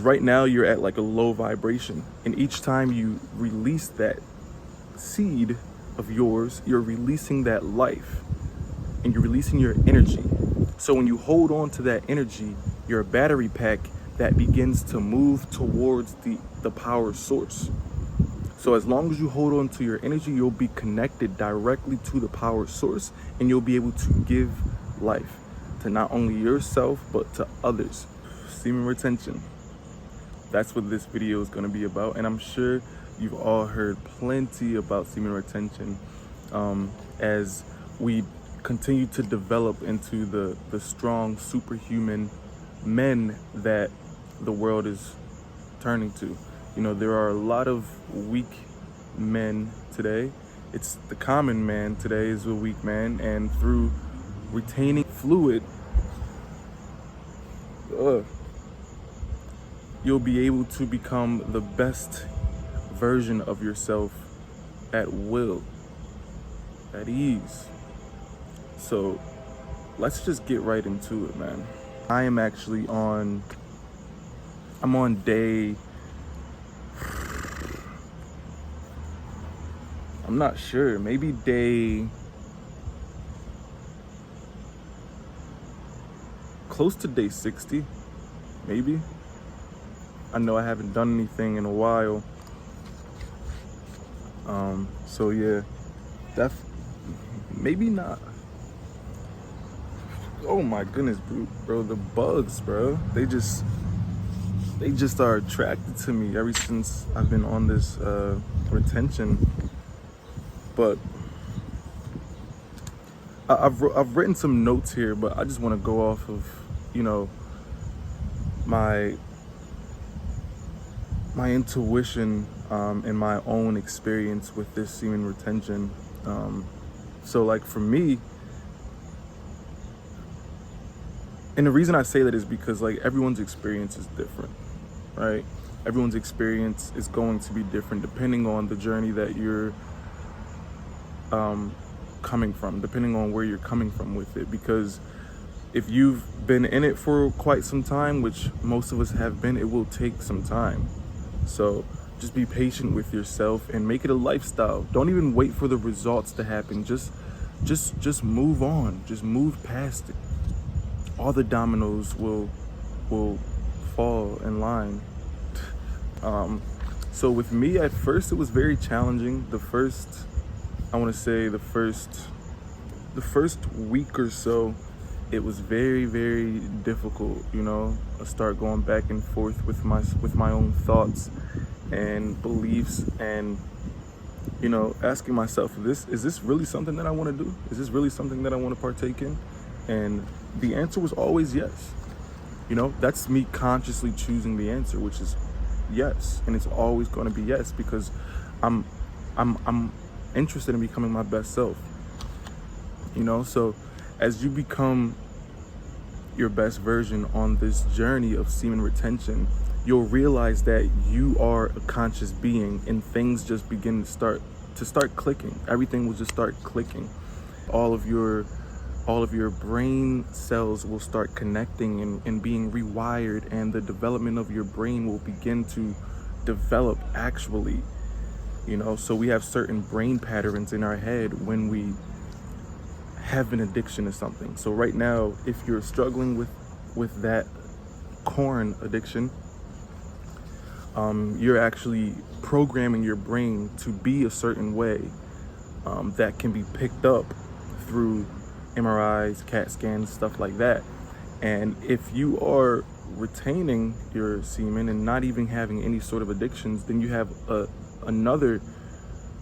Right now you're at like a low vibration, and each time you release that seed of yours, you're releasing that life and you're releasing your energy. So when you hold on to that energy, you're a battery pack that begins to move towards the power source. So as long as you hold on to your energy, you'll be connected directly to the power source, and you'll be able to give life to not only yourself but to others. Semen retention, that's what this video is going to be about. And I'm sure you've all heard plenty about semen retention as we continue to develop into the strong superhuman men that the world is turning to. You know, there are a lot of weak men today. It's the common man today is a weak man, and through retaining fluid, you'll be able to become the best version of yourself at will, at ease. So let's just get right into it, man. I'm on day, I'm not sure, maybe day close to day 60, maybe. I know I haven't done anything in a while. So yeah, maybe not. Oh my goodness, bro, the bugs, bro. They just are attracted to me ever since I've been on this retention. But I've written some notes here, but I just want to go off of, you know, my intuition and my own experience with this semen retention. So like for me, and the reason I say that is because like everyone's experience is different, right? Everyone's experience is going to be different depending on the journey that you're coming from, depending on where you're coming from with it. Because if you've been in it for quite some time, which most of us have been, it will take some time. So just be patient with yourself and make it a lifestyle. Don't even wait for the results to happen. Just move on. Just move past it. All the dominoes will fall in line. So with me, at first it was very challenging. The first week or so, it was very, very difficult. You know, I start going back and forth with my own thoughts and beliefs, and you know, asking myself, is this really something that I want to do? Is this really something that I want to partake in? And the answer was always yes. You know, that's me consciously choosing the answer, which is yes, and it's always going to be yes, because I'm interested in becoming my best self. You know, so as you become your best version on this journey of semen retention, you'll realize that you are a conscious being, and things just begin to start clicking. Everything will just start clicking. All of your brain cells will start connecting and being rewired, and the development of your brain will begin to develop actually. You know, so we have certain brain patterns in our head when we have an addiction to something. So right now, if you're struggling with that corn addiction, you're actually programming your brain to be a certain way that can be picked up through MRIs, CAT scans, stuff like that. And if you are retaining your semen and not even having any sort of addictions, then you have another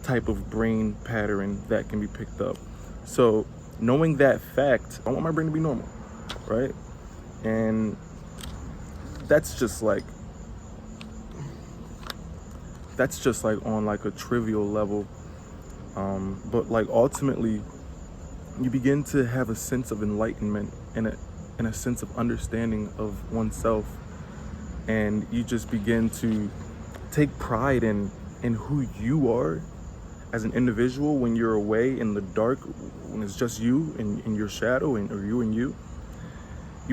type of brain pattern that can be picked up. So knowing that fact, I want my brain to be normal, right? And that's just like on like a trivial level, but like ultimately you begin to have a sense of enlightenment and a sense of understanding of oneself, and you just begin to take pride in who you are as an individual when you're away in the dark, when it's just you and your shadow, or you and you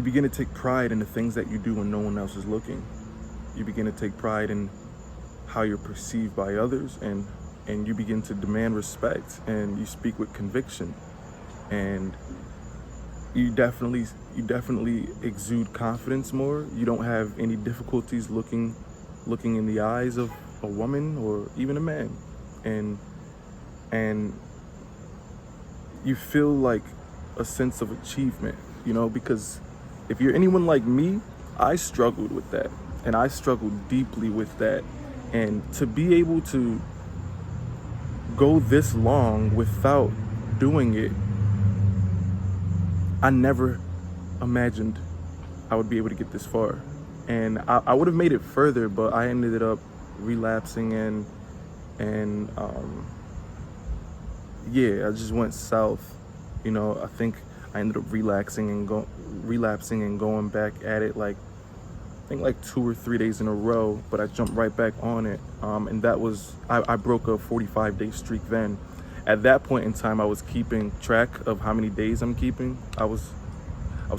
begin to take pride in the things that you do when no one else is looking. You begin to take pride in how you're perceived by others, and you begin to demand respect, and you speak with conviction, and you definitely exude confidence more. You don't have any difficulties looking in the eyes of a woman or even a man, and you feel like a sense of achievement, because if you're anyone like me, I struggled with that, and I struggled deeply with that. And to be able to go this long without doing it, I never imagined I would be able to get this far. And I would have made it further, but I ended up relapsing, and I just went south. I think I ended up relapsing and going back at it like 2 or 3 days in a row, but I jumped right back on it. And that was, I broke a 45-day streak then. At that point in time, I was keeping track of how many days I'm keeping. I was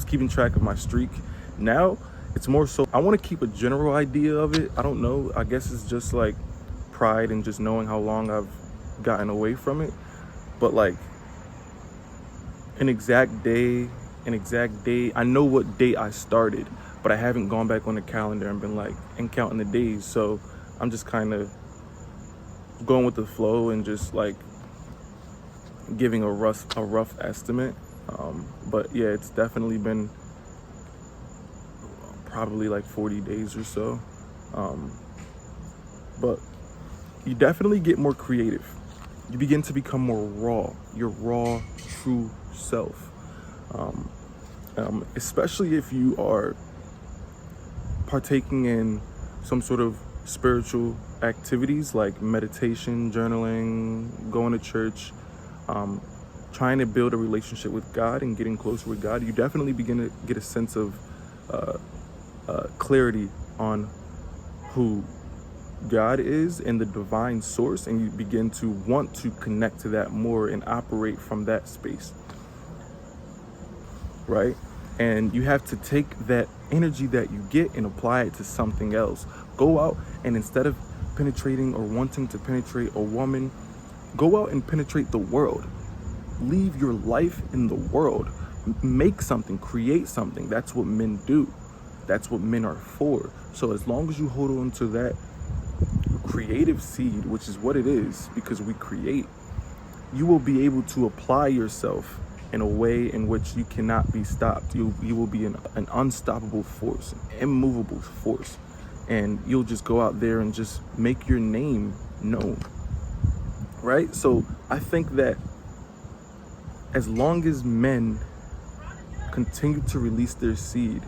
keeping track of my streak. Now, it's more so, I want to keep a general idea of it. I don't know. I guess it's just like pride and just knowing how long I've gotten away from it. But like an exact day, I know what day I started, but I haven't gone back on the calendar and been counting the days. So I'm just kind of going with the flow and just like giving a rough estimate. But yeah, it's definitely been probably like 40 days or so. But you definitely get more creative. You begin to become more raw, your raw, true self. Especially if you are partaking in some sort of spiritual activities like meditation, journaling, going to church, trying to build a relationship with God and getting closer with God. You definitely begin to get a sense of clarity on who God is and the divine source, and you begin to want to connect to that more and operate from that space, right? And you have to take that energy that you get and apply it to something else. Go out and instead of penetrating or wanting to penetrate a woman, go out and penetrate the world. Leave your life in the world. Make something, create something. That's what men do. That's what men are for. So as long as you hold on to that creative seed, which is what it is, because we create, you will be able to apply yourself in a way in which you cannot be stopped. You will be an unstoppable force, an immovable force, and you'll just go out there and just make your name known, right? So I think that as long as men continue to release their seed,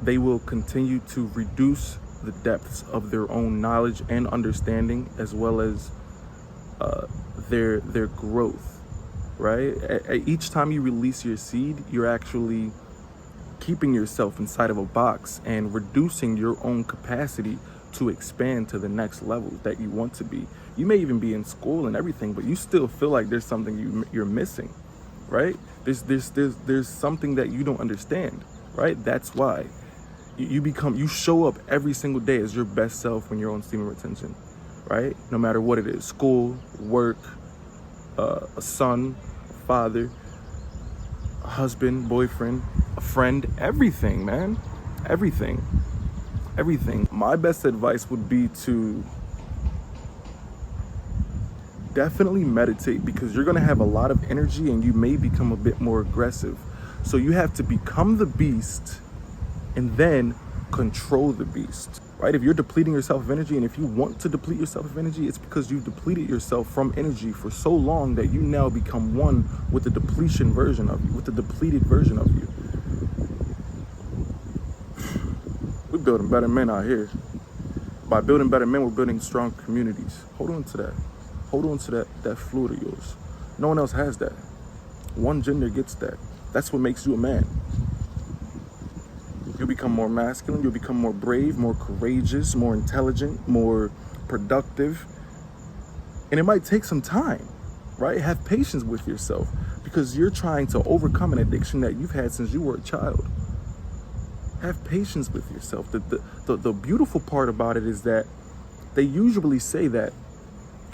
they will continue to reduce the depths of their own knowledge and understanding, as well as their growth, right? Each time you release your seed, you're actually keeping yourself inside of a box and reducing your own capacity to expand to the next level that you want to be. You may even be in school and everything, but you still feel like there's something you're missing, right? There's something that you don't understand, right? That's why you show up every single day as your best self when you're on Semen Retention, right? No matter what it is, school, work, a son, a father, a husband, boyfriend, a friend, everything, man, everything. My best advice would be to definitely meditate, because you're going to have a lot of energy and you may become a bit more aggressive. So you have to become the beast and then control the beast, right? If you're depleting yourself of energy, and if you want to deplete yourself of energy, it's because you've depleted yourself from energy for so long that you now become one with the depleted version of you. We're building better men out here. By building better men, we're building strong communities. Hold on to that. Hold on to that fluid of yours. No one else has that. One gender gets that. That's what makes you a man. You'll become more masculine, you'll become more brave, more courageous, more intelligent, more productive. And it might take some time, right? Have patience with yourself, because you're trying to overcome an addiction that you've had since you were a child. Have patience with yourself. The beautiful part about it is that they usually say that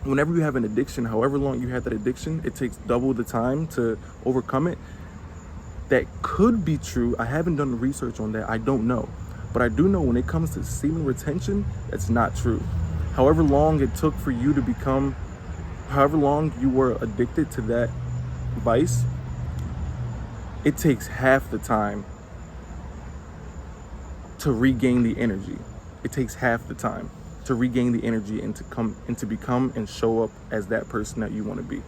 whenever you have an addiction, however long you had that addiction, it takes double the time to overcome it. That could be true. I haven't done the research on that. I don't know. But I do know when it comes to semen retention, that's not true. However long it took for you to become, however long you were addicted to that vice, it takes half the time to regain the energy. It takes half the time to regain the energy and to become and show up as that person that you want to be.